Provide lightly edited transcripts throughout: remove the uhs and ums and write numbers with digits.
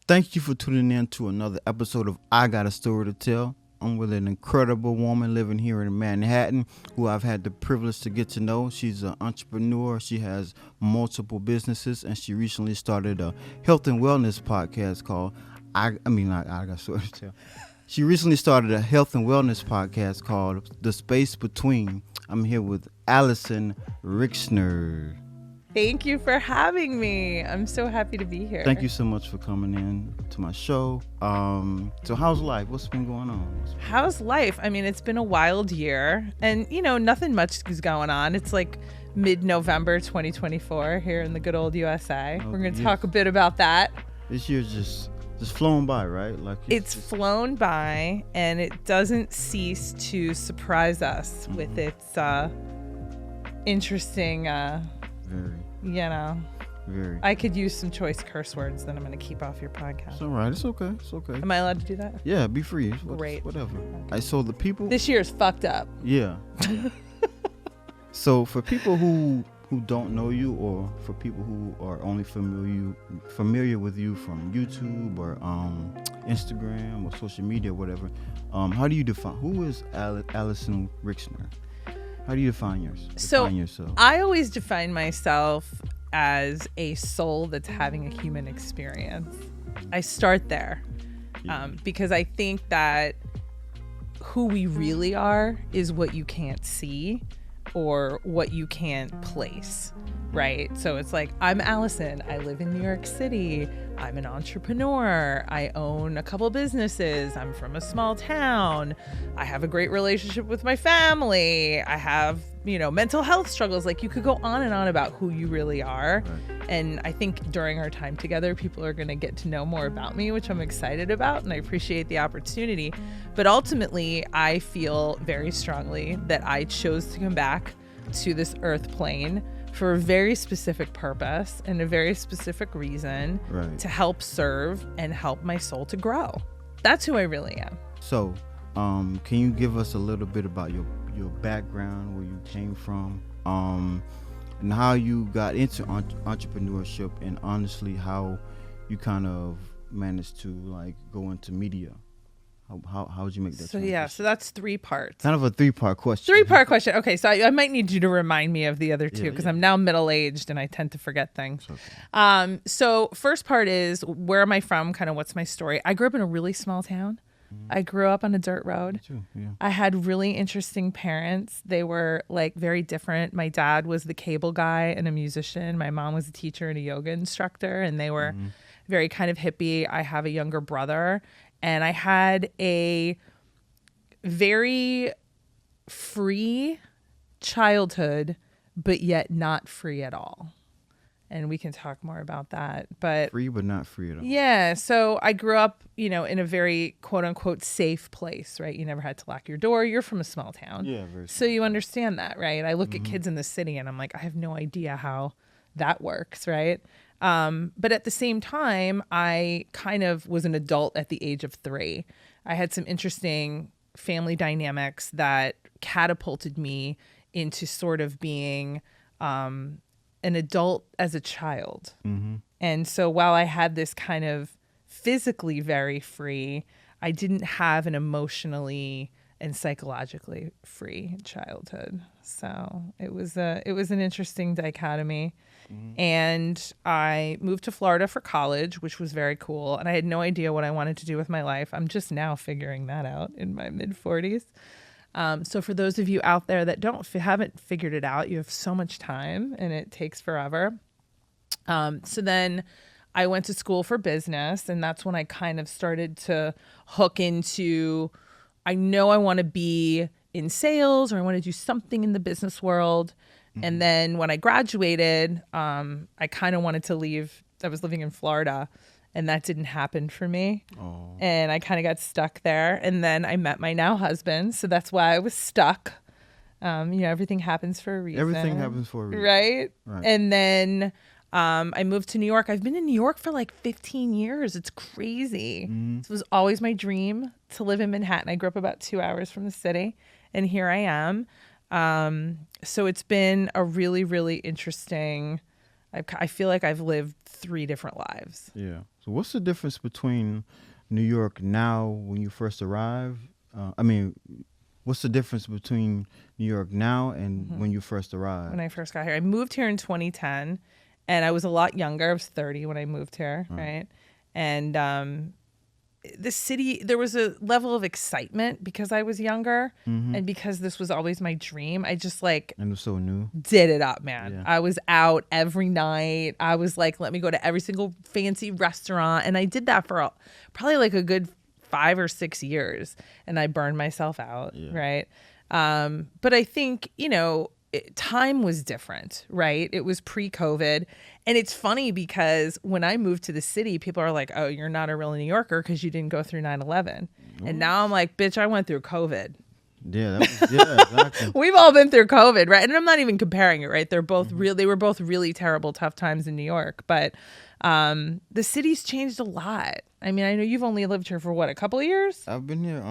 Thank you for tuning in to another episode of I Got a Story to Tell. I'm with an incredible woman living here in Manhattan who I've had the privilege to get to know. She's an entrepreneur. She has multiple businesses, and she recently started a health and wellness podcast called I Got a Story to Tell. She recently started a health and wellness podcast called The Space Between. I'm here with Alyson Rixner. Thank you for having me. I'm so happy to be here. Thank you so much for coming in to my show. So how's life? What's been going on? How's life? I mean, it's been a wild year and, nothing much is going on. It's like mid-November 2024 here in the good old USA. We're going to talk a bit about that. This year's just flown by, right? Like it's flown by, and it doesn't cease to surprise us with its interesting Very. I could use some choice curse words that I'm going to keep off your podcast. It's all right. It's okay. Am I allowed to do that? Yeah, be free. Great. Whatever. Okay. So the people. This year's fucked up. Yeah. So for people who don't know you, or for people who are only familiar with you from YouTube or Instagram or social media, or whatever, how do you define who is Alyson Rixner? How do you define yourself? I always define myself as a soul that's having a human experience. I start there because I think that who we really are is what you can't see or what you can't place, right? So it's like, I'm Alyson. I live in New York City. I'm an entrepreneur. I own a couple businesses. I'm from a small town. I have a great relationship with my family. I have, mental health struggles. Like, you could go on and on about who you really are. Right. And I think during our time together, people are going to get to know more about me, which I'm excited about. And I appreciate the opportunity. But ultimately, I feel very strongly that I chose to come back to this earth plane for a very specific purpose and a very specific reason, right, to help serve and help my soul to grow. That's who I really am. So, can you give us a little bit about your background, where you came from, and how you got into entrepreneurship, and honestly, how you kind of managed to go into media? How would you make that transition? So that's 3 parts. Kind of a 3-part question. 3-part question. Okay, so I might need you to remind me of the other 2 because I'm now middle-aged and I tend to forget things. Okay. So first part is, where am I from? Kind of what's my story? I grew up in a really small town. I grew up on a dirt road. Me too, yeah. I had really interesting parents. They were very different. My dad was the cable guy and a musician. My mom was a teacher and a yoga instructor, and they were very kind of hippie. I have a younger brother, and I had a very free childhood, but yet not free at all. And we can talk more about that. But free, but not free at all. Yeah. So I grew up, in a very quote unquote safe place, right? You never had to lock your door. You're from a small town. Yeah, very so you understand that, right? I look at kids in the city and I'm like, I have no idea how that works, right? But at the same time, I kind of was an adult at the age of 3. I had some interesting family dynamics that catapulted me into sort of being an adult as a child. Mm-hmm. And so while I had this kind of physically very free, I didn't have an emotionally and psychologically free childhood. So it was an interesting dichotomy. Mm-hmm. And I moved to Florida for college, which was very cool. And I had no idea what I wanted to do with my life. I'm just now figuring that out in my mid-40s. So for those of you out there that haven't figured it out, you have so much time and it takes forever. So then I went to school for business, and that's when I kind of started to hook into, I know I want to be in sales, or I want to do something in the business world. Mm-hmm. And then when I graduated, I kind of wanted to leave. I was living in Florida, and that didn't happen for me. Oh. And I kind of got stuck there. And then I met my now husband. So that's why I was stuck. Everything happens for a reason. Everything happens for a reason. Right? And then I moved to New York. I've been in New York for 15 years. It's crazy. Mm-hmm. It was always my dream to live in Manhattan. I grew up about 2 hours from the city, and here I am. So it's been a really, really interesting I feel like I've lived 3 different lives. Yeah. So what's the difference between New York now when you first arrived? What's the difference between New York now and when you first arrived? When I first got here, I moved here in 2010, and I was a lot younger. I was 30 when I moved here, right? And the city, there was a level of excitement because I was younger and because this was always my dream. I just And it was so new. did it up, man. Yeah. I was out every night. I was like, let me go to every single fancy restaurant. And I did that for probably like a good 5 or 6 years. And I burned myself out, right? But I think, time was different, right? It was pre-COVID. And it's funny because when I moved to the city, people are like, oh, you're not a real New Yorker because you didn't go through 9/11. And now I'm like, bitch, I went through COVID. Yeah, exactly. We've all been through COVID, right? And I'm not even comparing it, right? They're both they were both really terrible, tough times in New York. But the city's changed a lot. I mean, I know you've only lived here for what, a couple of years? I've been here.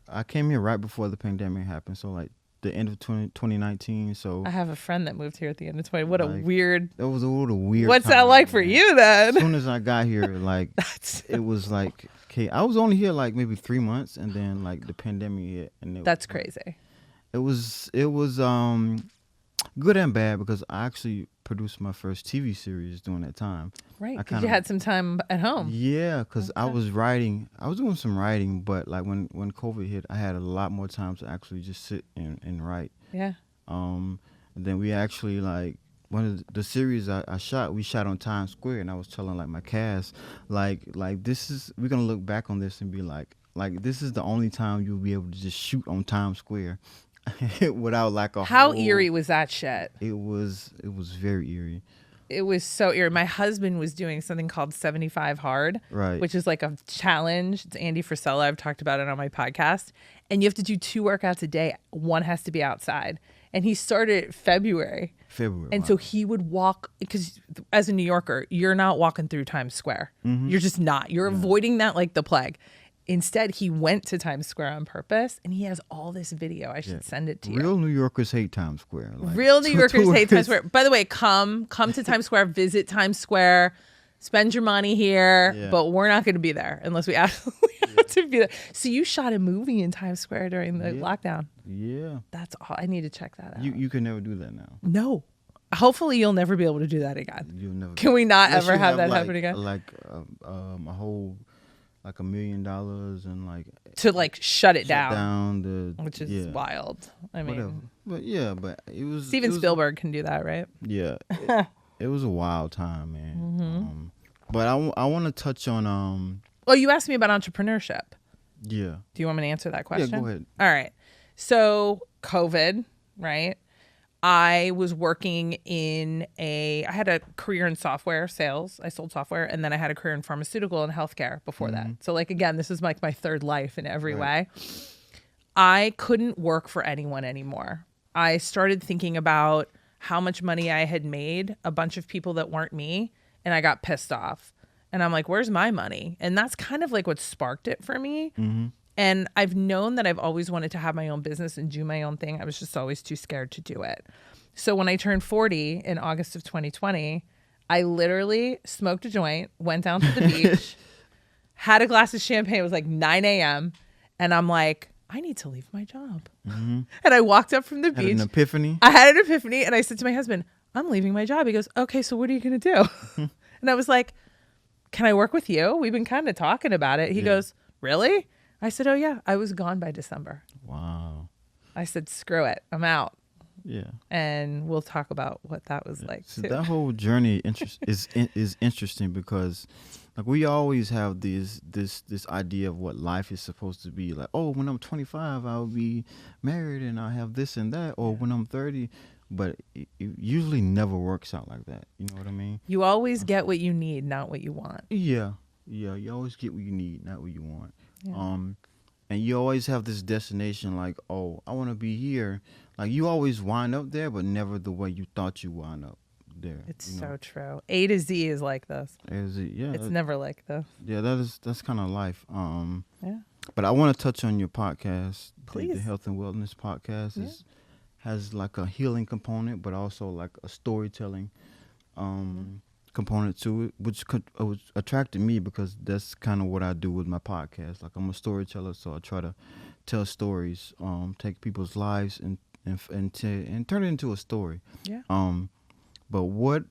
I came here right before the pandemic happened, so like the end of 2019. So I have a friend that moved here at the end of 20. What a weird. It was a little weird. What's time, that like for man. you then? As soon as I got here, like it was like, okay, I was only here like maybe 3 months, and then like the pandemic hit, and That's crazy. It was good and bad because I actually produced my first TV series during that time. Right, because you had some time at home. Yeah, because I was writing. I was doing some writing, but like when COVID hit, I had a lot more time to actually just sit and write. Yeah. And then we actually like one of the series I shot. We shot on Times Square, and I was telling like my cast, like this is, we're gonna look back on this and be like this is the only time you'll be able to just shoot on Times Square without like a. How eerie was that shit? It was very eerie. It was so eerie. My husband was doing something called 75 Hard, Right. which is like a challenge. It's Andy Frisella. I've talked about it on my podcast. And you have to do 2 workouts a day. One has to be outside. And he started February. And wow. so he would walk, because as a New Yorker, you're not walking through Times Square. You're just not. You're avoiding that like the plague. Instead, he went to Times Square on purpose, and he has all this video. I should send it to you. Real New Yorkers hate Times Square. Like, Real New Yorkers hate Times Square. By the way, come to Times Square, visit Times Square, spend your money here, but we're not going to be there unless we absolutely have to be there. So you shot a movie in Times Square during the lockdown. Yeah. That's all. I need to check that out. You can never do that now. No. Hopefully you'll never be able to do that again. You'll never. Can we not Unless ever you have that like, happen again? Like a whole, like $1 million and like To like shut it shut down, the which is wild. I mean, whatever. But it was Steven Spielberg can do that, right? Yeah, it was a wild time, man. But I want to touch on Well, you asked me about entrepreneurship. Yeah. Do you want me to answer that question? Yeah, go ahead. All right. So COVID, right? I was working I had a career in software sales. I sold software, and then I had a career in pharmaceutical and healthcare before that. So like, again, this is like my third life in every way. I couldn't work for anyone anymore. I started thinking about how much money I had made, a bunch of people that weren't me, and I got pissed off. And I'm like, where's my money? And that's kind of like what sparked it for me. And I've known that I've always wanted to have my own business and do my own thing. I was just always too scared to do it. So when I turned 40 in August of 2020, I literally smoked a joint, went down to the beach, had a glass of champagne. It was like 9 a.m. And I'm like, I need to leave my job. And I walked up from the beach. Had an epiphany. I had an epiphany, and I said to my husband, I'm leaving my job. He goes, okay, so what are you going to do? And I was like, can I work with you? We've been kind of talking about it. He goes, really? I said, oh, yeah. I was gone by December. Wow. I said, screw it. I'm out. Yeah. And we'll talk about what that was like, So too. that whole journey is interesting because like we always have this idea of what life is supposed to be. Like, oh, when I'm 25, I'll be married and I'll have this and that. Or when I'm 30. But it usually never works out like that. You know what I mean? You always get what you need, not what you want. Yeah. You always get what you need, not what you want. Yeah. And you always have this destination like, oh, I want to be here. Like you always wind up there, but never the way you thought you wind up there. It's so true. A to Z is like this. Yeah. It's never like this. Yeah, that's kind of life. Yeah. But I want to touch on your podcast. Please. The Health and Wellness podcast has like a healing component, but also like a storytelling component to it, which attracted me because that's kind of what I do with my podcast. Like I'm a storyteller, so I try to tell stories, take people's lives and turn it into a story. Yeah. But what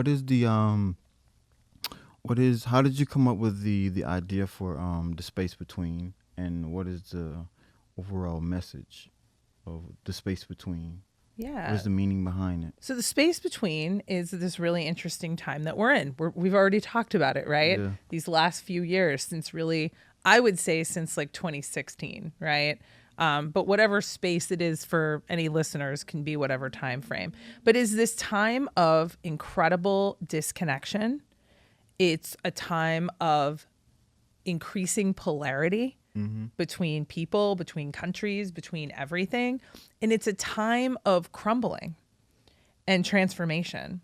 is the how did you come up with the idea for the space between, and what is the overall message of the space between? Yeah. What is the meaning behind it? So the space between is this really interesting time that we're in. We've already talked about it, right? Yeah. These last few years since really, I would say since like 2016, right? But whatever space it is for any listeners can be whatever time frame. But is this time of incredible disconnection. It's a time of increasing polarity between people, between countries, between everything. And it's a time of crumbling and transformation.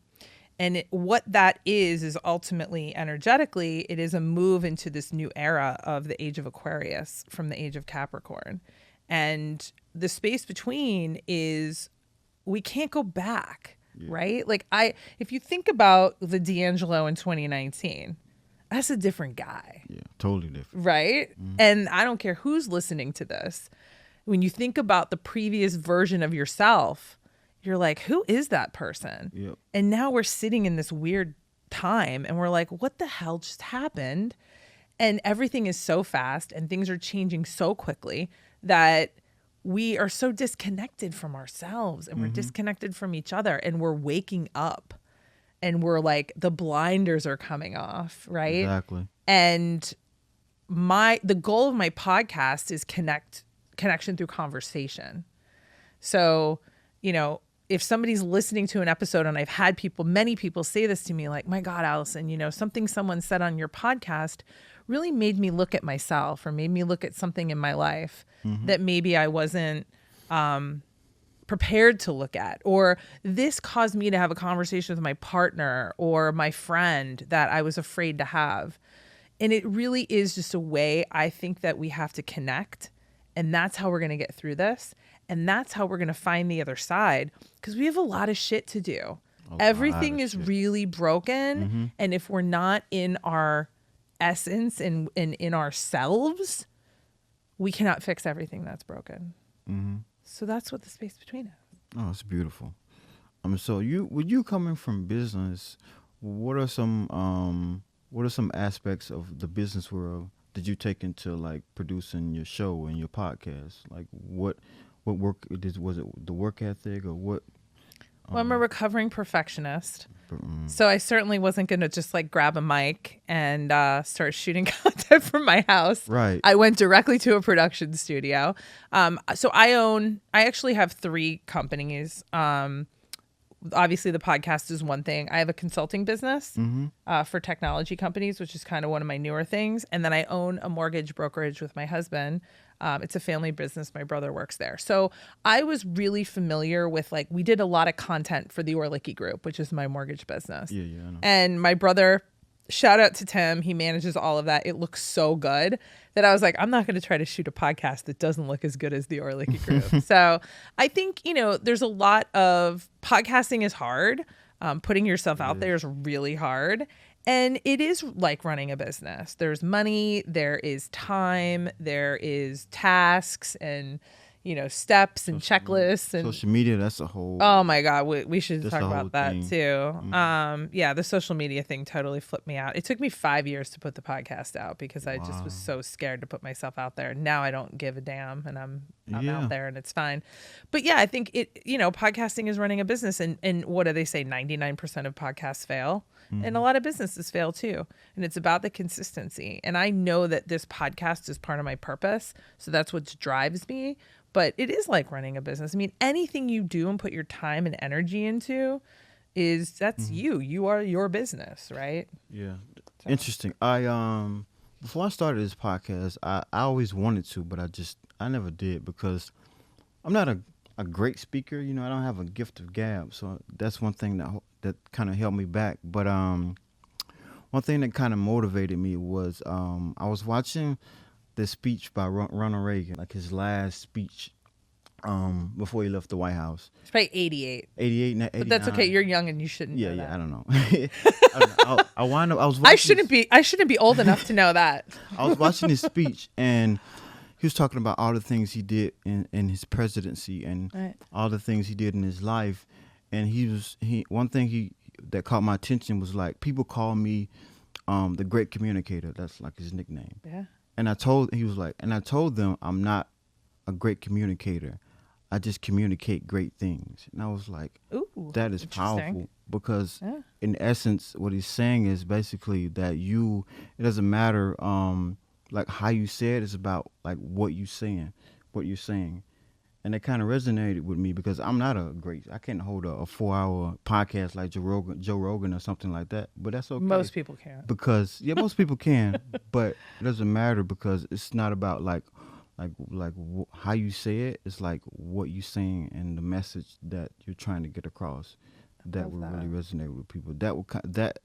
And what that is ultimately energetically, it is a move into this new era of the age of Aquarius from the age of Capricorn. And the space between is we can't go back, right? Like if you think about the D'Angelo in 2019, that's a different guy. Yeah, totally different. Right? And I don't care who's listening to this. When you think about the previous version of yourself, you're like, who is that person? Yep. And now we're sitting in this weird time and we're like, what the hell just happened? And everything is so fast and things are changing so quickly that we are so disconnected from ourselves and we're disconnected from each other and we're waking up and we're like, the blinders are coming off, right? Exactly. And the goal of my podcast is connection through conversation. So, if somebody's listening to an episode, and I've had many people say this to me, like, my God, Alyson, something someone said on your podcast really made me look at myself or made me look at something in my life that maybe I wasn't prepared to look at, or this caused me to have a conversation with my partner or my friend that I was afraid to have. And it really is just a way I think that we have to connect. And that's how we're going to get through this. And that's how we're going to find the other side, because we have a lot of shit to do. Everything is really broken. And if we're not in our essence and in ourselves, we cannot fix everything that's broken. So that's what the space between is. Oh, it's beautiful. So with you coming from business, what are some aspects of the business world did you take into like producing your show and your podcast? Like what work was it? The work ethic or what? Well, I'm a recovering perfectionist. So I certainly wasn't going to just like grab a mic and start shooting content from my house. Right. I went directly to a production studio. So I actually have 3 companies. Obviously the podcast is one thing. I have a consulting business for technology companies, which is kind of one of my newer things. And then I own a mortgage brokerage with my husband. It's a family business. My brother works there. So I was really familiar with, like, we did a lot of content for the Orlicki Group, which is my mortgage business. Yeah, I know. And my brother, shout out to Tim, he manages all of that. It looks so good that I was like, I'm not going to try to shoot a podcast that doesn't look as good as the Orlicki Group. So I think, there's a lot of podcasting is hard. Putting yourself out there is really hard. And it is like running a business. There's money, there is time, there is tasks and, steps and checklists. And social media, that's a whole... Oh my God, we should talk about that thing. too. Yeah, the social media thing totally flipped me out. It took me 5 years to put the podcast out because I just was so scared to put myself out there. Now I don't give a damn and I'm out there and it's fine. But yeah, I think podcasting is running a business and what do they say? 99% of podcasts fail. And a lot of businesses fail too. And it's about the consistency. And I know that this podcast is part of my purpose. So that's what drives me. But it is like running a business. I mean, anything you do and put your time and energy into that's you. You are your business, right? Yeah. So. Interesting. Before I started this podcast, I always wanted to, but I never did because I'm not a great speaker. I don't have a gift of gab. So that's one thing that kind of held me back. But one thing that kind of motivated me was I was watching this speech by Ronald Reagan, like his last speech before he left the White House. It's probably 88. 88, 89. But that's okay. You're young and you shouldn't know that. I don't know. I wound up. I was. I shouldn't be old enough to know that. I was watching his speech, and he was talking about all the things he did in his presidency and all the things he did in his life. And one thing that caught my attention was like, people call me the great communicator. That's like his nickname. Yeah. And I told them I'm not a great communicator. I just communicate great things. And I was like, ooh, that is powerful, because in essence, what he's saying is basically that it doesn't matter like how you say it, it's about like what you're saying. And it kind of resonated with me, because I'm not I can't hold a 4-hour podcast like Joe Rogan or something like that, but that's okay. Most people can. Because most people can, but it doesn't matter, because it's not about like how you say it. It's like what you're saying and the message that you're trying to get across that will really resonate with people. That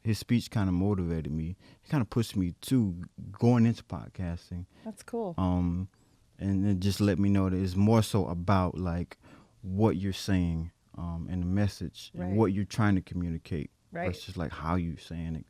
his speech kind of motivated me. It kind of pushed me to going into podcasting. That's cool. And it just let me know that it's more so about like what you're saying and the message and what you're trying to communicate versus like how you're saying it.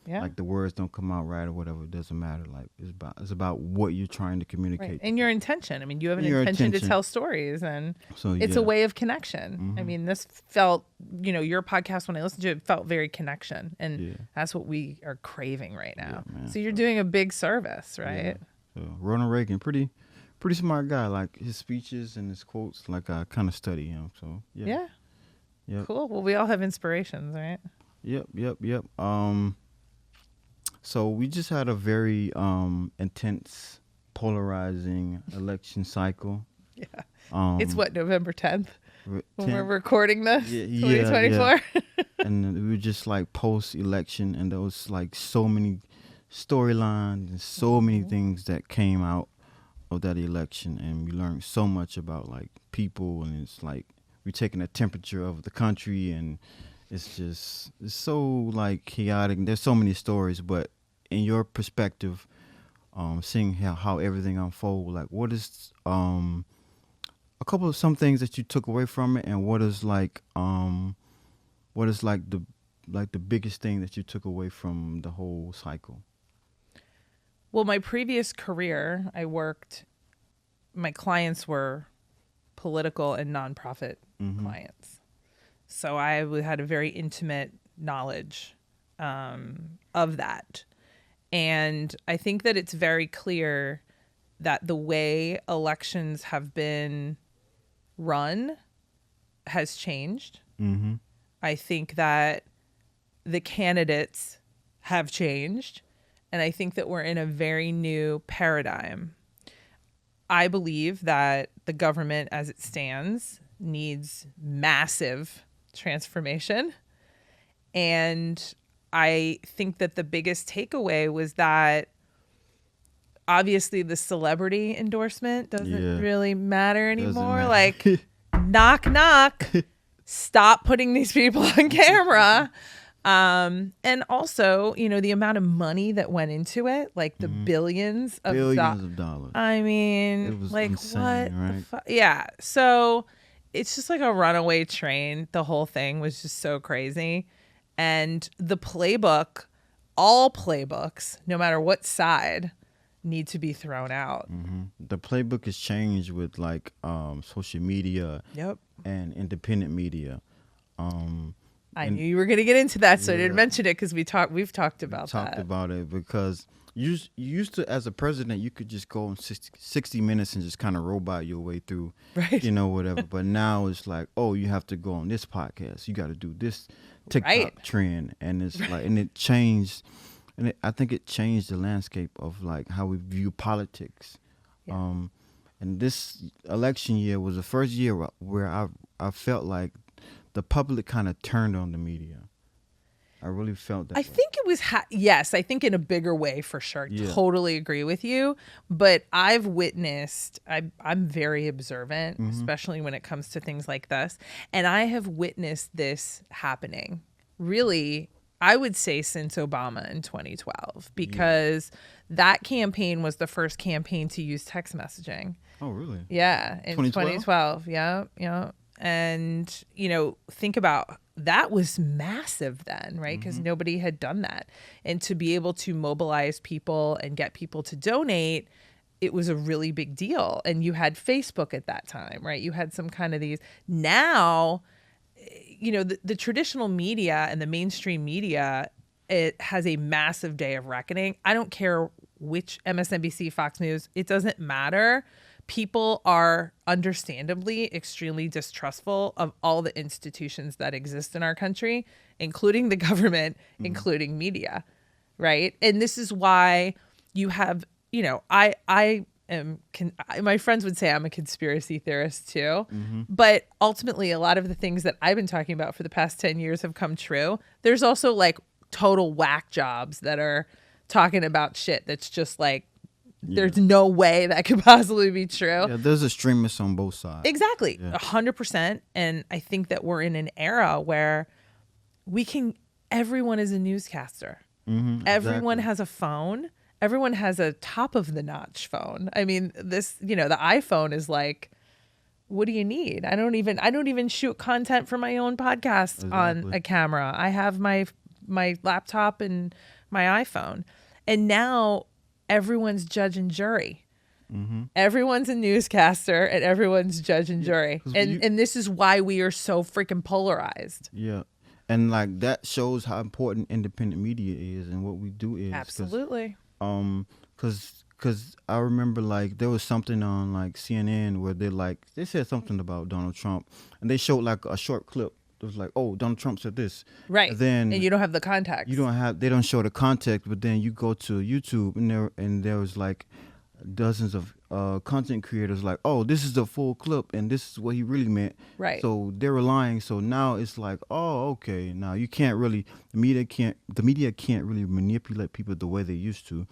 Like the words don't come out right or whatever, it doesn't matter. Like it's about what you're trying to communicate. Right. And your intention. I mean, you have an intention to tell stories, and so, it's a way of connection. Mm-hmm. I mean, this felt, your podcast, when I listened to it, felt very connection, and that's what we are craving right now. Yeah, so you're doing a big service, right? Yeah. So Ronald Reagan, pretty smart guy. Like his speeches and his quotes, like I kind of study him. So yeah. Yep. Cool. Well, we all have inspirations, right? Yep. So we just had a very intense, polarizing election cycle. Yeah. It's November 10th when we're recording this? 2024? Yeah. And we were just like post-election, and there was like so many storylines and so many things that came out of that election, and we learned so much about like people, and it's like we're taking a temperature of the country, and it's so like chaotic. There's so many stories, but in your perspective, seeing how everything unfold, like what is some things that you took away from it, and what is the biggest thing that you took away from the whole cycle? Well, my previous career, my clients were political and nonprofit clients. So I had a very intimate knowledge of that. And I think that it's very clear that the way elections have been run has changed. Mm-hmm. I think that the candidates have changed. And I think that we're in a very new paradigm. I believe that the government as it stands needs massive transformation. And I think that the biggest takeaway was that obviously the celebrity endorsement doesn't really matter anymore. Like, knock, knock, stop putting these people on camera. And also, the amount of money that went into it, like the billions of dollars. I mean, it was like insane, what? Yeah. So it's just like a runaway train. The whole thing was just so crazy. And the playbook, all playbooks, no matter what side, need to be thrown out. Mm-hmm. The playbook has changed with like social media and independent media. I knew you were going to get into that, so I didn't mention it because we've talked about that. Talked about it because you used to, as a president, you could just go in 60 minutes and just kind of robot your way through, whatever. But now it's like, oh, you have to go on this podcast. You got to do this TikTok trend, and it's like, and it changed, I think it changed the landscape of like how we view politics. Yeah. And this election year was the first year where I felt like the public kind of turned on the media. I really felt that. I think it was, yes, I think in a bigger way for sure. Yeah. Totally agree with you. But I've witnessed, I'm very observant, especially when it comes to things like this. And I have witnessed this happening really, I would say since Obama in 2012, because that campaign was the first campaign to use text messaging. Oh, really? Yeah, in 2012. Yeah, yeah. And, think about that was massive then, right? Because nobody had done that. And to be able to mobilize people and get people to donate, it was a really big deal. And you had Facebook at that time, right? You had some kind of these. Now, the traditional media and the mainstream media, it has a massive day of reckoning. I don't care which MSNBC, Fox News, it doesn't matter. People are understandably extremely distrustful of all the institutions that exist in our country, including the government, including media, right? And this is why you have, my friends would say I'm a conspiracy theorist too, but ultimately a lot of the things that I've been talking about for the past 10 years have come true. There's also like total whack jobs that are talking about shit that's just like, there's no way that could possibly be true. Yeah, there's extremists on both sides. Exactly. 100%. And I think that we're in an era where everyone is a newscaster. Everyone has a phone. Everyone has a top of the notch phone. I mean, the iPhone is like, what do you need? I don't even shoot content for my own podcast on a camera. I have my laptop and my iPhone. And now everyone's judge and jury. Everyone's a newscaster and everyone's judge and jury. And this is why we are so freaking polarized. Yeah. And like that shows how important independent media is and what we do is. Absolutely. Because I remember like there was something on like CNN where they said something about Donald Trump and they showed like a short clip. It was like, oh, Donald Trump said this. Right. And you don't have the context. They don't show the context, but then you go to YouTube and there was like dozens of content creators like, oh, this is the full clip and this is what he really meant. Right. So they're relying. So now it's like, oh, okay. Now you can't really, the media can't really manipulate people the way they used to.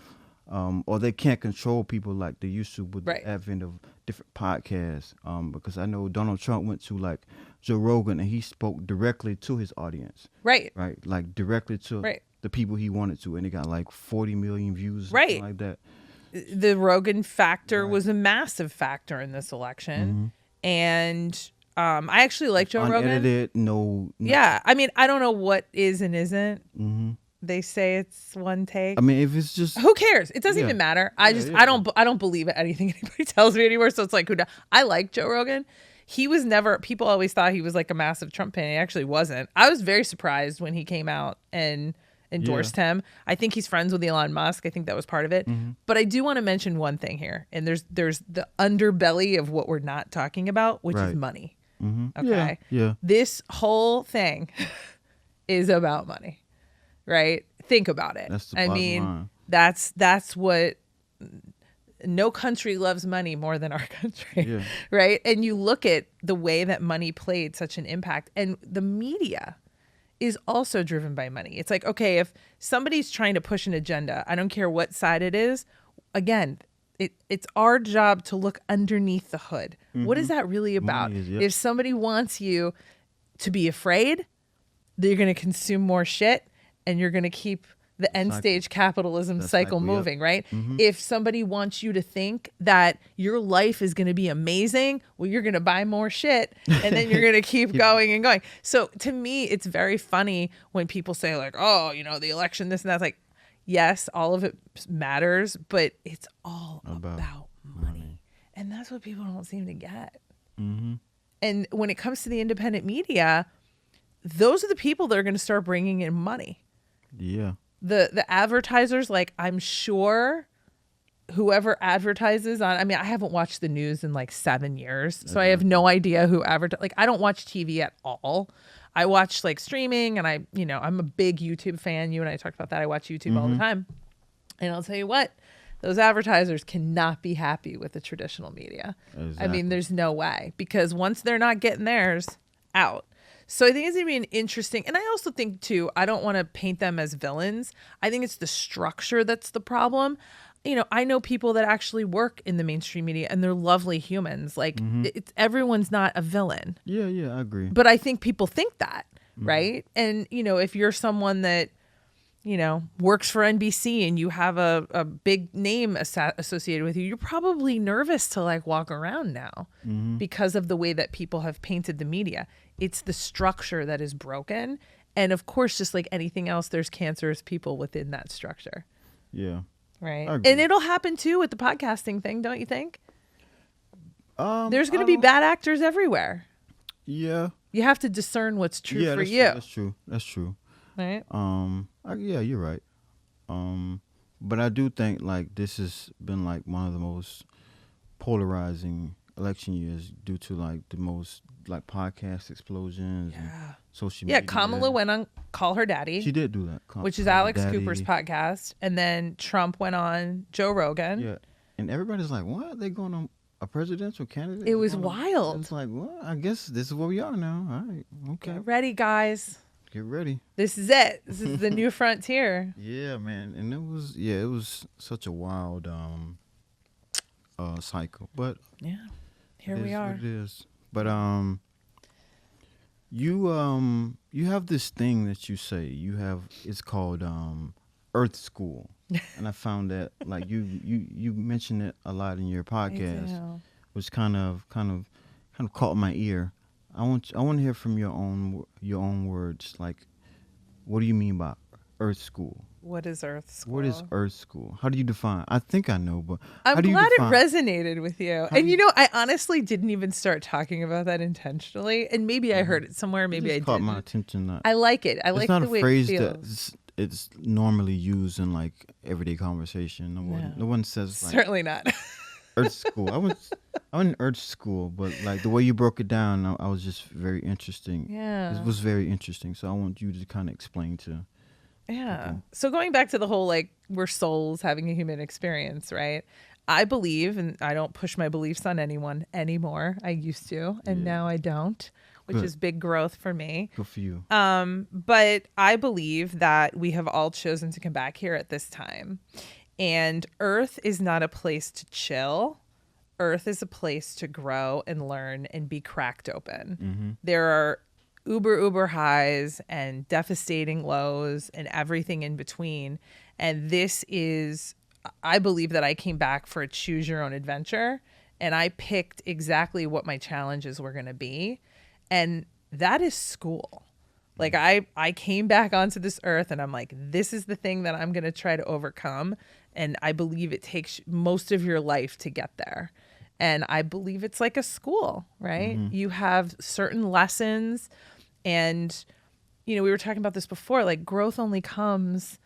Or they can't control people like they used to with the advent of different podcasts. Because I know Donald Trump went to like Joe Rogan and he spoke directly to his audience. Right. Right. Like directly to the people he wanted to. And it got like 40 million views. Something like that. The Rogan factor was a massive factor in this election. And I actually like Joe Rogan. Unedited, no. Yeah. I mean, I don't know what is and isn't. They say it's one take. I mean, if it's just, who cares? It doesn't even matter. I don't believe anything anybody tells me anymore. So it's like, I like Joe Rogan. He was never. People always thought he was like a massive Trump fan. He actually wasn't. I was very surprised when he came out and endorsed him. I think he's friends with Elon Musk. I think that was part of it. But I do want to mention one thing here, and there's the underbelly of what we're not talking about, which is money. Okay. Yeah. This whole thing is about money. Right? Think about it. That's the bottom line. That's what no country loves money more than our country. Right? And you look at the way that money played such an impact, and the media is also driven by money. It's like, okay, if somebody's trying to push an agenda, I don't care what side it is, again, it's our job to look underneath the hood. What is that really about? If somebody wants you to be afraid that you're going to consume more shit, and you're going to keep the end stage capitalism cycle moving, right? If somebody wants you to think that your life is going to be amazing, well, you're going to buy more shit and then you're going to keep going and going. So to me, it's very funny when people say like, oh, the election, this and that. It's like, yes, all of it matters, but it's all about money. And that's what people don't seem to get. And when it comes to the independent media, those are the people that are going to start bringing in money. Yeah. The advertisers, like, I'm sure whoever advertises on, I mean, I haven't watched the news in like 7 years, so I have no idea who like, I don't watch TV at all. I watch like streaming, and I'm a big YouTube fan. You and I talked about that. I watch YouTube all the time. And I'll tell you what, those advertisers cannot be happy with the traditional media. Exactly. I mean, there's no way, because once they're not getting theirs out. So I think it's going to be an interesting, and I also think too, I don't want to paint them as villains. I think it's the structure that's the problem. I know people that actually work in the mainstream media, and they're lovely humans. Like, everyone's not a villain. Yeah, I agree. But I think people think that, right? And, if you're someone that works for NBC and you have a big name associated with you, you're probably nervous to like walk around now because of the way that people have painted the media. It's the structure that is broken. And of course, just like anything else, there's cancerous people within that structure. Yeah. Right. And it'll happen too with the podcasting thing, don't you think? There's going to be bad actors everywhere. Yeah. You have to discern what's true for you. That's true. Right. Yeah, you're right. But I do think like this has been like one of the most polarizing election years due to like the most like podcast explosions and social media. Yeah, Kamala went on Call Her Daddy. She did do that. Which is Alex Cooper's podcast. And then Trump went on Joe Rogan. Yeah. And everybody's like, what? They going on a presidential candidate? It was wild. It's like, well, I guess this is where we are now. All right. Okay. Get ready, guys. Get ready. This is it. This is the new frontier. Yeah, man. And it was such a wild cycle. But yeah, here we are. It is. But you have this thing that you say. It's called Earth School. And I found that like you mentioned it a lot in your podcast, which kind of caught my ear. I want to hear from your own words. Like, what do you mean by Earth School? What is Earth School? What is Earth School? How do you define? I think I know, but I'm glad it resonated with you. And I honestly didn't even start talking about that intentionally. And maybe I heard it somewhere. Maybe I didn't. Caught my attention. I like it. I like the way it feels. It's not a phrase that it's normally used in like everyday conversation. No one says like, certainly not. Earth School. I went in Earth School, but like the way you broke it down, I was just very interesting. Yeah, it was very interesting. So I want you to kind of explain to. Yeah. people. So going back to the whole like we're souls having a human experience, right? I believe, and I don't push my beliefs on anyone anymore. I used to, and now I don't, which is big growth for me. Good for you. But I believe that we have all chosen to come back here at this time. And Earth is not a place to chill. Earth is a place to grow and learn and be cracked open. Mm-hmm. There are uber highs and devastating lows and everything in between. And this is, I believe that I came back for a choose your own adventure. And I picked exactly what my challenges were going to be. And that is school. Like I came back onto this earth and I'm like, this is the thing that I'm going to try to overcome. And I believe it takes most of your life to get there. And I believe it's like a school, right? Mm-hmm. You have certain lessons. And, we were talking about this before, like growth only comes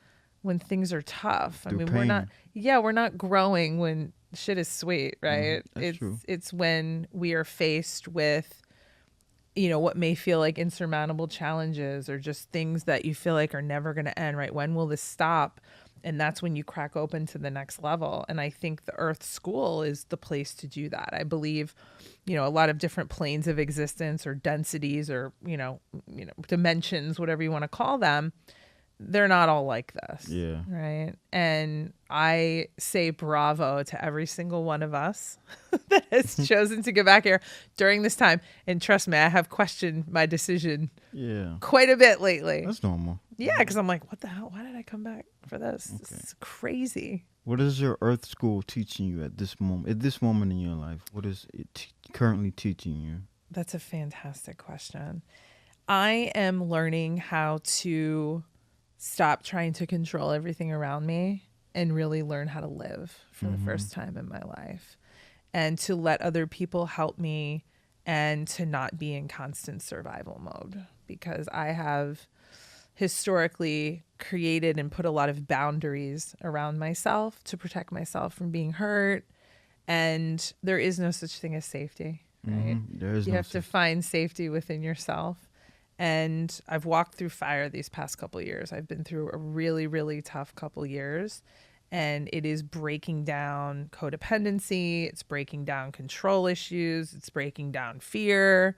when things are tough. Through pain. we're not growing when shit is sweet, right? That's true. It's when we are faced with, what may feel like insurmountable challenges or just things that you feel like are never going to end, right? When will this stop? And that's when you crack open to the next level. And I think the Earth School is the place to do that. I believe, a lot of different planes of existence or densities or, dimensions, whatever you want to call them, they're not all like this. Yeah. Right. And I say bravo to every single one of us that has chosen to go back here during this time. And trust me, I have questioned my decision quite a bit lately. That's normal. Yeah, because I'm like, what the hell? Why did I come back for this? Okay. This is crazy. What is your Earth School teaching you at this moment? At this moment in your life, what is it currently teaching you? That's a fantastic question. I am learning how to stop trying to control everything around me and really learn how to live for the first time in my life, and to let other people help me and to not be in constant survival mode, because I have historically created and put a lot of boundaries around myself to protect myself from being hurt. And there is no such thing as safety, right? You have to find safety within yourself. And I've walked through fire these past couple of years. I've been through a really, really tough couple of years. And it is breaking down codependency. It's breaking down control issues. It's breaking down fear.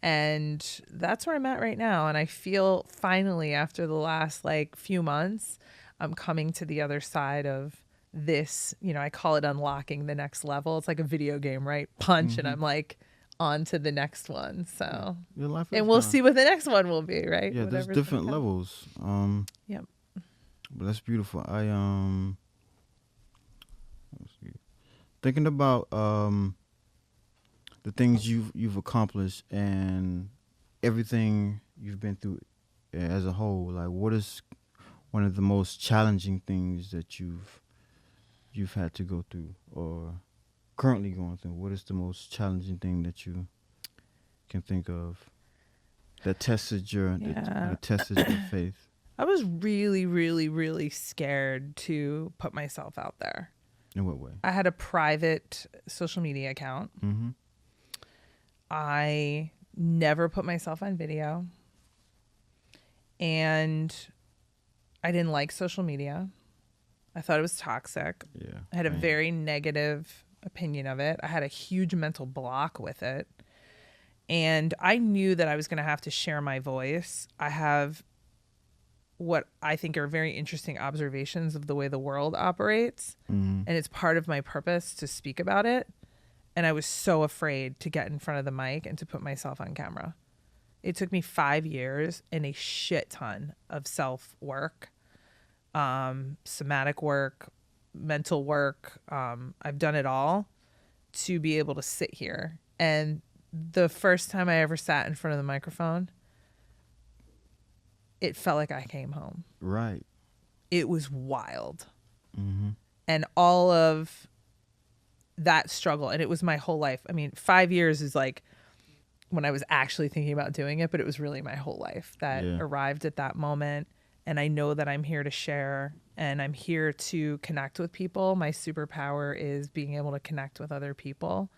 And that's where I'm at right now. And I feel finally, after the last few months, I'm coming to the other side of this. I call it unlocking the next level. It's like a video game, right? Punch, and I'm like on to the next one. So, your life and we'll see what the next one will be, right? Yeah, there's different levels. Yep. But that's beautiful. Let's see. Thinking about the things you've accomplished and everything you've been through as a whole. Like, what is one of the most challenging things that you've had to go through or currently going through? What is the most challenging thing that you can think of that tested that tested your faith? I was really, really, really scared to put myself out there. In what way? I had a private social media account. Mm-hmm. I never put myself on video. And I didn't like social media. I thought it was toxic. Yeah. I had a Man. very negative opinion of it. I had a huge mental block with it. And I knew that I was going to have to share my voice. I have what I think are very interesting observations of the way the world operates. Mm-hmm. And it's part of my purpose to speak about it. And I was so afraid to get in front of the mic and to put myself on camera. It took me 5 years and a shit ton of self-work, somatic work, mental work. I've done it all to be able to sit here. And the first time I ever sat in front of the microphone, it felt like I came home. Right. It was wild. Mm-hmm. And all of that struggle, and it was my whole life. I mean, 5 years is like when I was actually thinking about doing it, but it was really my whole life that arrived at that moment. And I know that I'm here to share and I'm here to connect with people. My superpower is being able to connect with other people,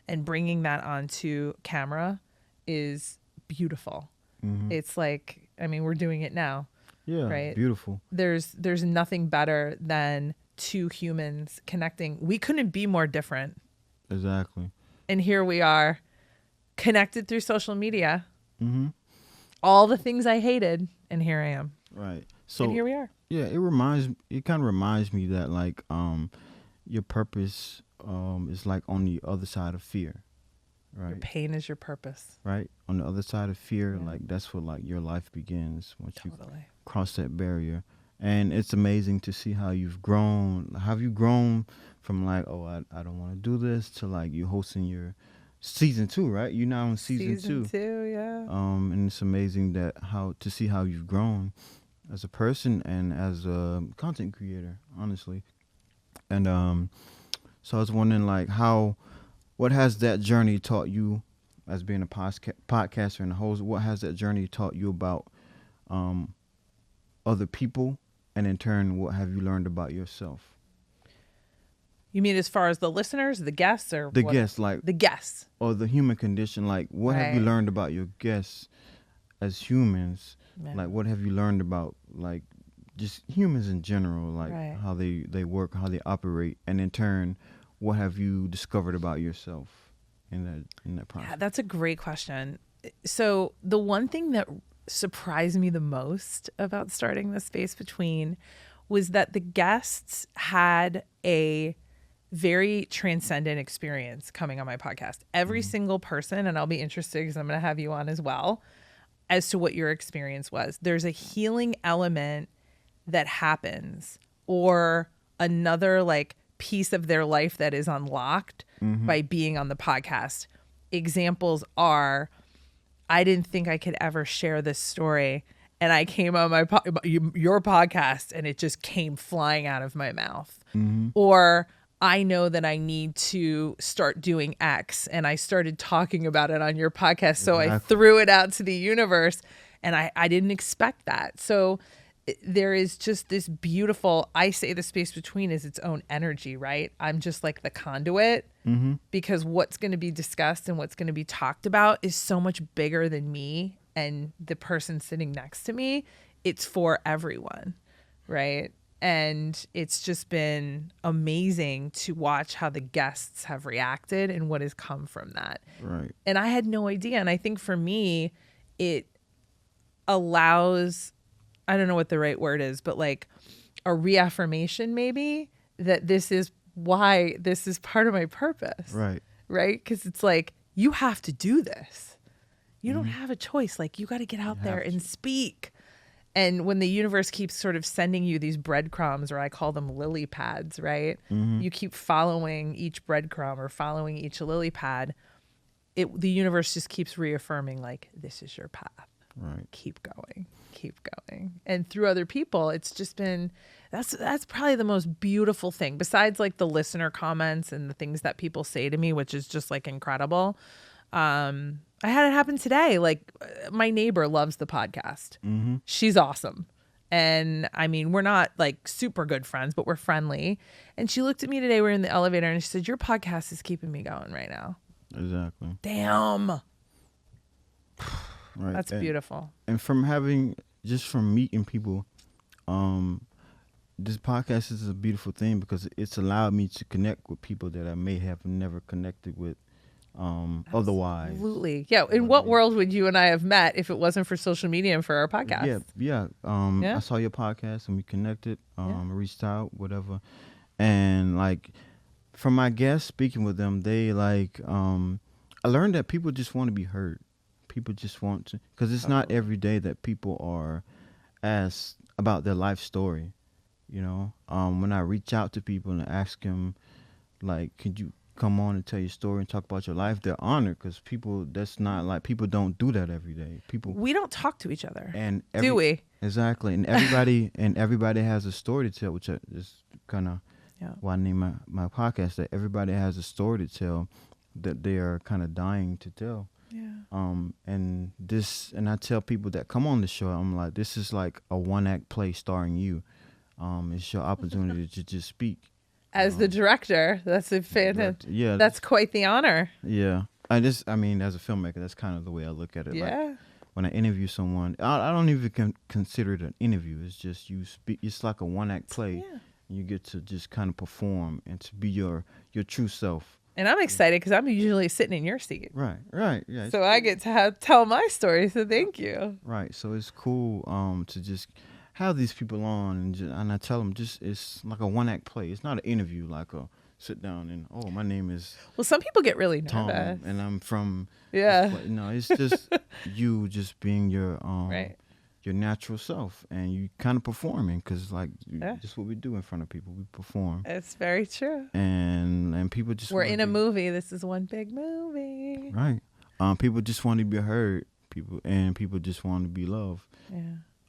and bringing that onto camera is beautiful. Mm-hmm. It's like, I mean, we're doing it now. Yeah. Right. Beautiful. There's nothing better than two humans connecting. We couldn't be more different. Exactly. And here we are, connected through social media. Mm-hmm. All the things I hated, and here I am. Right. So and here we are. Yeah, it kind of reminds me that like your purpose is like on the other side of fear. Right. Your pain is your purpose. Right. On the other side of fear, like that's where like your life begins once you cross that barrier. And it's amazing to see how you've grown. Have you grown from like, oh, I don't want to do this, to like you hosting your season 2, right? You're now in season 2. Season 2, yeah. And it's amazing to see how you've grown as a person and as a content creator, honestly. And so I was wondering, like, what has that journey taught you as being a podcaster and a host? What has that journey taught you about other people? And in turn, what have you learned about yourself? You mean as far as the listeners, the guests, or the guests, like the guests, or the human condition? Like, what have you learned about your guests as humans? Yeah. Like, what have you learned about like just humans in general? Like how they work, how they operate, and in turn, what have you discovered about yourself in that process? Yeah, that's a great question. So the one thing that surprised me the most about starting the Space Between was that the guests had a very transcendent experience coming on my podcast. Every single person, and I'll be interested because I'm going to have you on as well, as to what your experience was. There's a healing element that happens, or another like piece of their life that is unlocked by being on the podcast. Examples are, I didn't think I could ever share this story, and I came on your podcast and it just came flying out of my mouth. Or I know that I need to start doing X, and I started talking about it on your podcast. So I threw it out to the universe, and I didn't expect that. So there is just this beautiful, I say the Space Between is its own energy, right? I'm just like the conduit, because what's going to be discussed and what's going to be talked about is so much bigger than me and the person sitting next to me. It's for everyone, right? And it's just been amazing to watch how the guests have reacted and what has come from that. Right. And I had no idea. And I think for me, it allows, I don't know what the right word is, but like a reaffirmation maybe that this is why this is part of my purpose. Right. Right? Because it's like, you have to do this. You don't have a choice. Like, you got to get out there and speak. And when the universe keeps sort of sending you these breadcrumbs, or I call them lily pads, right? You keep following each breadcrumb or following each lily pad. The universe just keeps reaffirming, like, this is your path. Right. Keep going. And through other people, it's just been, that's probably the most beautiful thing, besides like the listener comments and the things that people say to me, which is just like incredible. I had it happen today. Like, my neighbor loves the podcast. She's awesome. And I mean, we're not like super good friends, but we're friendly. And she looked at me today, we were in the elevator, and she said, your podcast is keeping me going right now. Exactly. Damn. Right. That's beautiful. And from meeting people, this podcast is a beautiful thing because it's allowed me to connect with people that I may have never connected with otherwise. Absolutely. Yeah. In what world would you and I have met if it wasn't for social media and for our podcast? Yeah. I saw your podcast and we connected, reached out, whatever. And like from my guests speaking with them, they like, I learned that people just want to be heard. People just want to, because it's not every day that people are asked about their life story. You know, when I reach out to people and ask them, like, could you come on and tell your story and talk about your life, they're honored, because people don't do that every day. We don't talk to each other, and do we? Exactly. And everybody has a story to tell, which is kind of why I name my podcast that. Everybody has a story to tell that they are kind of dying to tell. Yeah. And I tell people that come on the show, I'm like, this is like a one-act play starring you. It's your opportunity to just speak. As the director, that's a fantastic. Yeah, that's quite the honor. Yeah, as a filmmaker, that's kind of the way I look at it. Yeah. Like, when I interview someone, I don't even consider it an interview. It's just you speak. It's like a one-act play. Yeah. You get to just kind of perform and to be your true self. And I'm excited because I'm usually sitting in your seat. Right, yeah. So I get to tell my story. So thank you. Right. So it's cool to just have these people on and I tell them it's like a one-act play. It's not an interview like a sit down and my name is. Well, some people get really Tom nervous. and I'm from. Yeah. No, it's just you just being your right. Your natural self, and you kind of performing because like just what we do in front of people, we perform. It's very true. And people just we're in a movie. This is one big movie. Right. People just want to be heard. People just want to be loved. Yeah.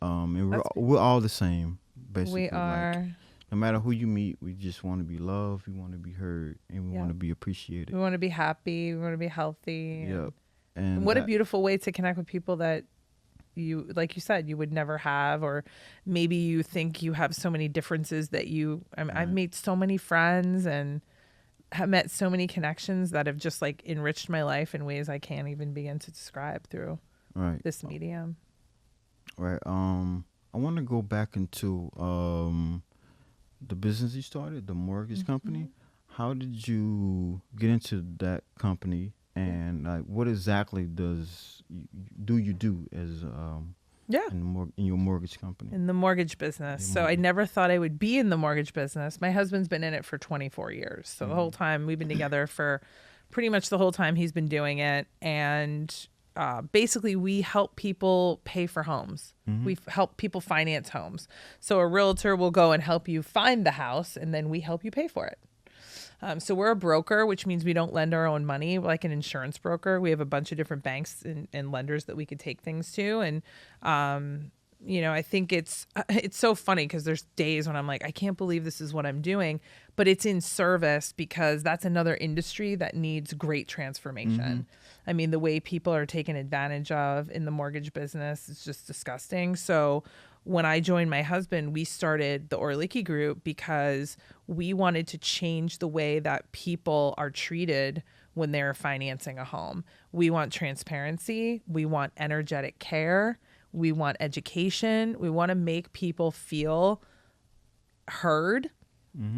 And we're all the same, basically. We are. Like, no matter who you meet, we just want to be loved. We want to be heard, and we want to be appreciated. We want to be happy. We want to be healthy. Yep. And what a beautiful way to connect with people that you, like you said, you would never have, or maybe you think you have so many differences that I've made so many friends and have met so many connections that have just like enriched my life in ways I can't even begin to describe through this medium. Right. I want to go back into the business you started, the mortgage company. How did you get into that company? And like, what exactly do you do as in your mortgage company? In the mortgage business. So I never thought I would be in the mortgage business. My husband's been in it for 24 years. So the whole time we've been together for pretty much the whole time he's been doing it. And basically we help people pay for homes. We help people finance homes. So a realtor will go and help you find the house, and then we help you pay for it. So we're a broker, which means we don't lend our own money like an insurance broker. We have a bunch of different banks and lenders that we could take things to. And, I think it's so funny because there's days when I'm like, I can't believe this is what I'm doing, but it's in service because that's another industry that needs great transformation. I mean, the way people are taken advantage of in the mortgage business is just disgusting. So when I joined my husband, we started the Orlicki Group because we wanted to change the way that people are treated when they're financing a home. We want transparency. We want energetic care. We want education. We want to make people feel heard.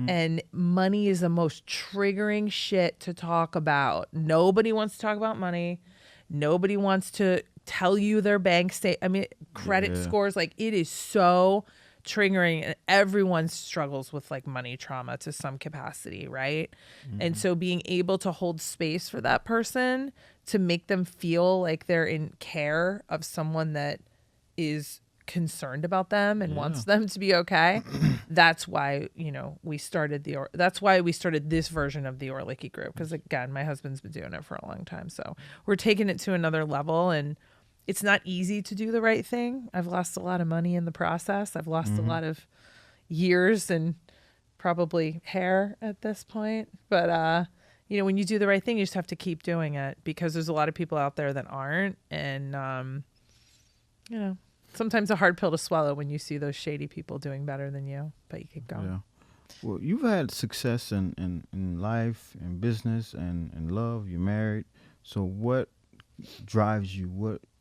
And money is the most triggering shit to talk about. Nobody wants to talk about money. Nobody wants to tell you their bank credit scores. Like, it is so triggering, and everyone struggles with like money trauma to some capacity, right? And so being able to hold space for that person, to make them feel like they're in care of someone that is concerned about them and Yeah. wants them to be okay. That's why, we started that's why we started this version of the Orlicki group. Because again, my husband's been doing it for a long time. So we're taking it to another level, and it's not easy to do the right thing. I've lost a lot of money in the process. I've lost a lot of years and probably hair at this point. But, when you do the right thing, you just have to keep doing it, because there's a lot of people out there that aren't. And, sometimes a hard pill to swallow when you see those shady people doing better than you, but you keep going. Yeah. Well, you've had success in life, in business, and in love. You're married. So what drives you?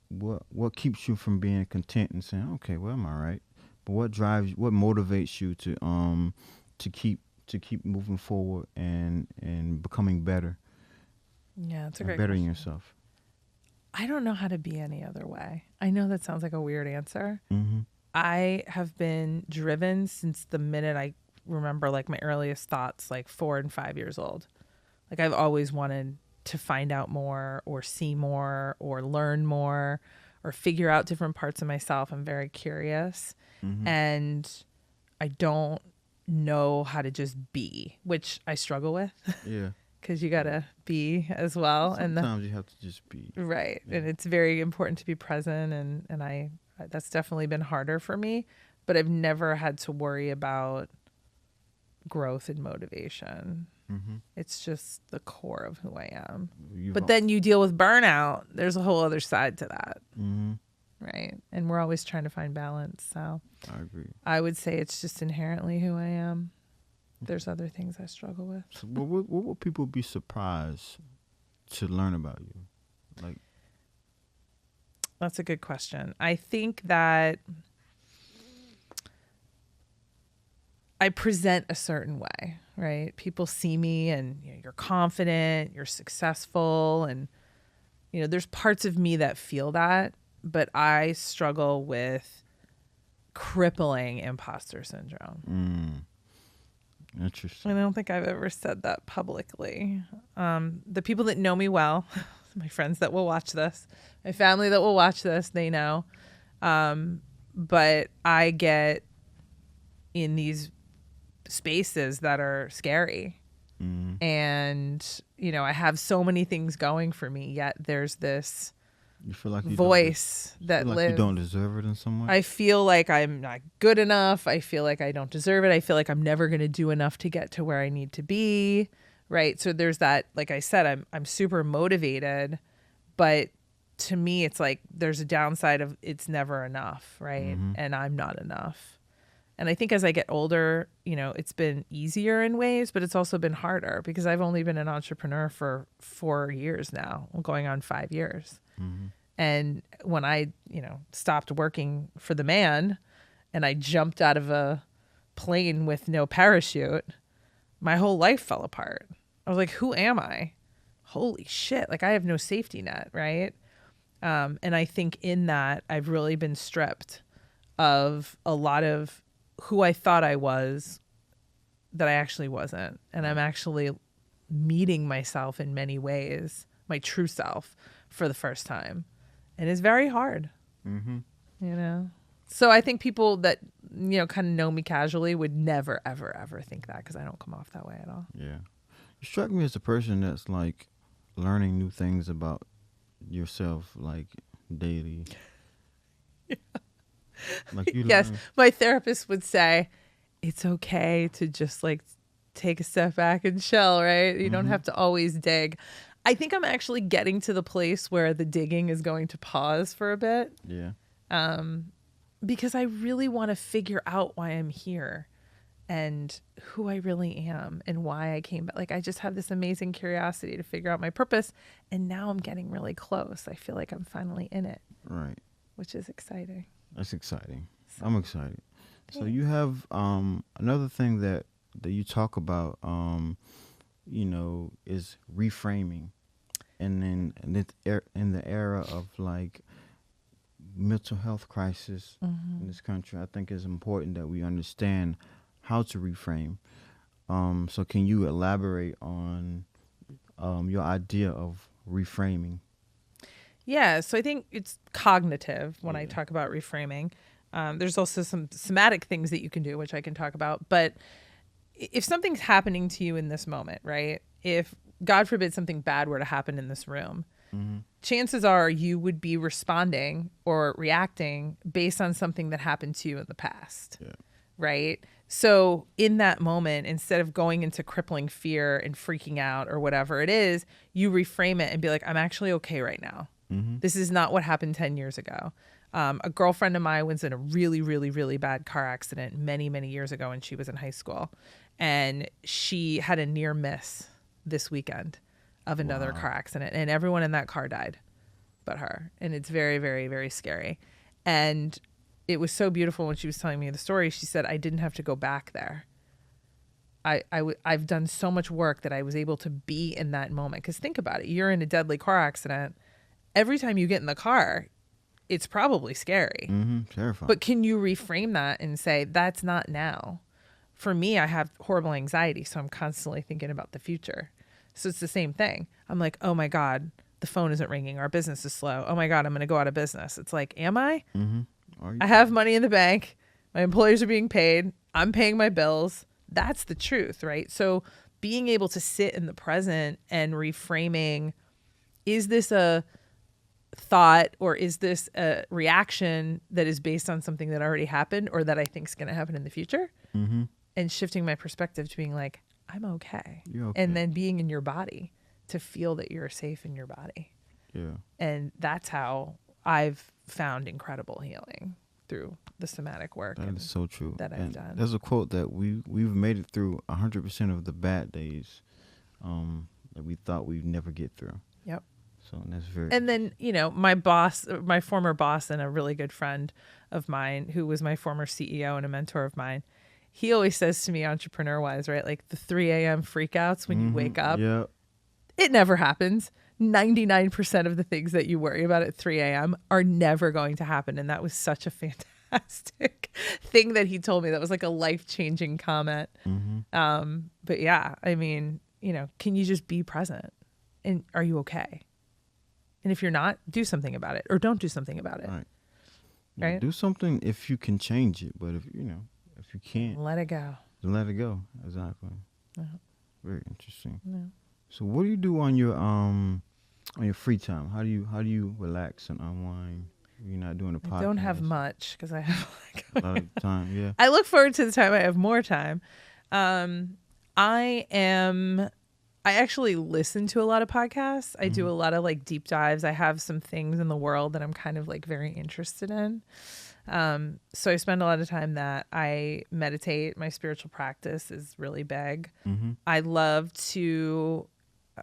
What keeps you from being content and saying, okay, well, I'm all right? But what motivates you to keep moving forward and becoming better? Yeah, it's a and great bettering question. yourself. I don't know how to be any other way. I know that sounds like a weird answer. Mm-hmm. I have been driven since the minute I remember, like, my earliest thoughts, like 4 and 5 years old. Like, I've always wanted to find out more or see more or learn more or figure out different parts of myself. I'm very curious. Mm-hmm. And I don't know how to just be, which I struggle with. Yeah. Because you got to be as well. Sometimes you have to just be. Right. Yeah. And it's very important to be present. And I that's definitely been harder for me. But I've never had to worry about growth and motivation. Mm-hmm. It's just the core of who I am. You've But then you deal with burnout. There's a whole other side to that. Mm-hmm. Right. And we're always trying to find balance. So I agree. I would say it's just inherently who I am. There's other things I struggle with. So what would people be surprised to learn about you? Like, That's a good question. I think that I present a certain way, right? People see me and you're confident, you're successful, and there's parts of me that feel that, but I struggle with crippling imposter syndrome. Interesting. I don't think I've ever said that publicly. The people that know me well, my friends that will watch this, my family that will watch this, they know. But I get in these spaces that are scary. Mm-hmm. And, I have so many things going for me, yet there's this You feel like voice that lives. You don't deserve it in some way? I feel like I'm not good enough. I feel like I don't deserve it. I feel like I'm never going to do enough to get to where I need to be. Right. So there's that, like I said, I'm super motivated, but to me, it's like there's a downside of it's never enough. Right. Mm-hmm. And I'm not enough. And I think as I get older, it's been easier in ways, but it's also been harder because I've only been an entrepreneur for 4 years now, going on 5 years. Mm-hmm. And when I, stopped working for the man and I jumped out of a plane with no parachute, my whole life fell apart. I was like, who am I? Holy shit. Like, I have no safety net, right? And I think in that, I've really been stripped of a lot of who I thought I was that I actually wasn't. And I'm actually meeting myself in many ways, my true self, for the first time. And it's very hard, Mm-hmm. So I think people that, kind of know me casually would never, ever, ever think that because I don't come off that way at all. Yeah. You struck me as a person that's like learning new things about yourself, like daily. Yeah. Like you Yes. learn. My therapist would say, it's okay to just like take a step back and chill, right? You don't have to always dig. I think I'm actually getting to the place where the digging is going to pause for a bit. Yeah. Because I really want to figure out why I'm here and who I really am and why I came back. Like, I just have this amazing curiosity to figure out my purpose. And now I'm getting really close. I feel like I'm finally in it. Right. Which is exciting. That's exciting. I'm excited. So you have another thing that you talk about, is reframing, and then in the era of like mental health crisis in this country, I think it's important that we understand how to reframe. So can you elaborate on your idea of reframing? Yeah, so I think it's cognitive when I talk about reframing. There's also some somatic things that you can do, which I can talk about. But if something's happening to you in this moment, right? If God forbid something bad were to happen in this room, chances are you would be responding or reacting based on something that happened to you in the past. Yeah. Right? So in that moment, instead of going into crippling fear and freaking out or whatever it is, you reframe it and be like, I'm actually okay right now. This is not what happened 10 years ago. A girlfriend of mine was in a really, really, really bad car accident many, many years ago when she was in high school. And she had a near miss this weekend of another car accident. And everyone in that car died but her. And it's very, very, very scary. And it was so beautiful when she was telling me the story. She said, I didn't have to go back there. I've done so much work that I was able to be in that moment. Because think about it. You're in a deadly car accident. Every time you get in the car, it's probably scary. Terrifying. But can you reframe that and say, that's not now? For me, I have horrible anxiety, so I'm constantly thinking about the future. So it's the same thing. I'm like, oh my God, the phone isn't ringing. Our business is slow. Oh my God, I'm going to go out of business. It's like, am I? I have money in the bank. My employees are being paid. I'm paying my bills. That's the truth, right? So being able to sit in the present and reframing, is this a thought or is this a reaction that is based on something that already happened or that I think is going to happen in the future? And shifting my perspective to being like, I'm okay. You're okay. And then being in your body to feel that you're safe in your body. Yeah. And that's how I've found incredible healing through the somatic work. That is so true. That I've done. There's a quote that we've made it through 100% of the bad days that we thought we'd never get through. Yep. So that's very. And then, my boss, my former boss and a really good friend of mine who was my former CEO and a mentor of mine, he always says to me, entrepreneur wise, right? Like the 3 a.m. freakouts when you wake up, it never happens. 99% of the things that you worry about at 3 a.m. are never going to happen. And that was such a fantastic thing that he told me. That was like a life-changing comment. But yeah, I mean, can you just be present? And are you okay? And if you're not, do something about it or don't do something about it. Right. Right? Do something if you can change it. But if you can't, Let it go. then let it go. Exactly. Yeah. Very interesting. Yeah. So what do you do on your free time? How do you relax and unwind? You're not doing a podcast. I don't have much because I have A lot of time. Yeah. I look forward to the time I have more time. I actually listen to a lot of podcasts. I do a lot of like deep dives. I have some things in the world that I'm kind of like very interested in. So I spend a lot of time that I meditate. My spiritual practice is really big. I love to,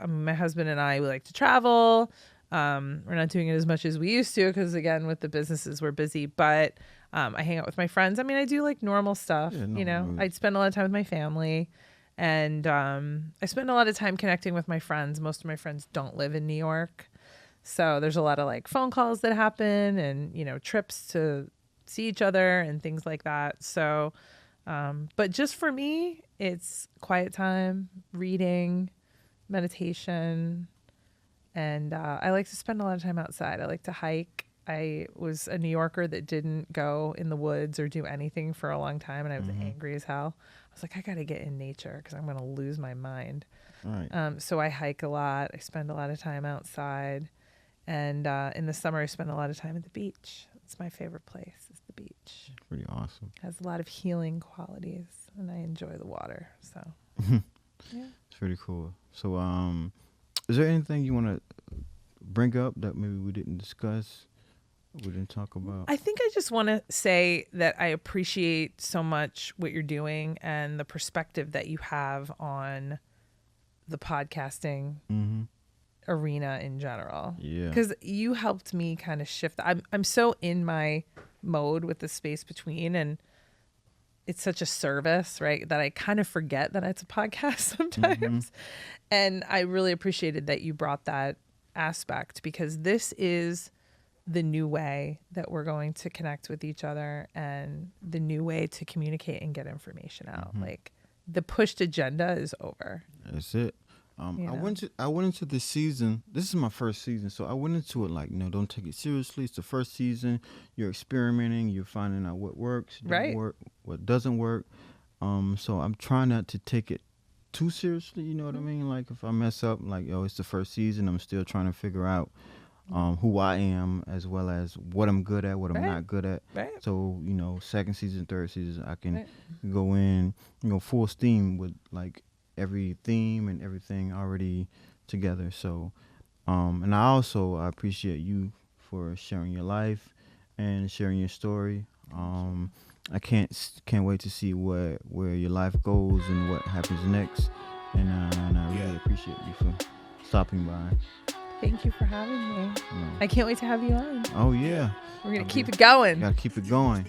my husband and I, we like to travel. We're not doing it as much as we used to because again, with the businesses, we're busy, but I hang out with my friends. I mean, I do like normal stuff, I spend a lot of time with my family and I spend a lot of time connecting with my friends. Most of my friends don't live in New York. So there's a lot of like phone calls that happen and, trips to see each other and things like that. So, but just for me, it's quiet time, reading, meditation, and I like to spend a lot of time outside. I like to hike. I was a New Yorker that didn't go in the woods or do anything for a long time, and I was angry as hell. I was like, I got to get in nature because I'm going to lose my mind. Right. So I hike a lot. I spend a lot of time outside. And in the summer, I spend a lot of time at the beach. It's my favorite place is the beach. Pretty awesome. It has a lot of healing qualities, and I enjoy the water. So, yeah. It's pretty cool. So, is there anything you want to bring up that maybe we didn't discuss, we didn't talk about? I think I just want to say that I appreciate so much what you're doing and the perspective that you have on the podcasting arena in general. Yeah. Because you helped me kind of shift. I'm so in my mode with the space between, and it's such a service, right? That I kind of forget that it's a podcast sometimes. And I really appreciated that you brought that aspect because this is the new way that we're going to connect with each other and the new way to communicate and get information out. Like the pushed agenda is over. That's it. You know? I went into this season. This is my first season, so I went into it like, don't take it seriously. It's the first season. You're experimenting. You're finding out what works, don't work, what doesn't work. So I'm trying not to take it too seriously. You know what I mean? Like if I mess up, like it's the first season. I'm still trying to figure out who I am, as well as what I'm good at, what I'm not good at. Right. So second season, third season, I can go in, full steam with like every theme and everything already together. So, and I appreciate you for sharing your life and sharing your story. I can't wait to see where your life goes and what happens next. And I really appreciate you for stopping by. Thank you for having me. I can't wait to have you on. Oh yeah. We're gonna keep it going. Gotta keep it going.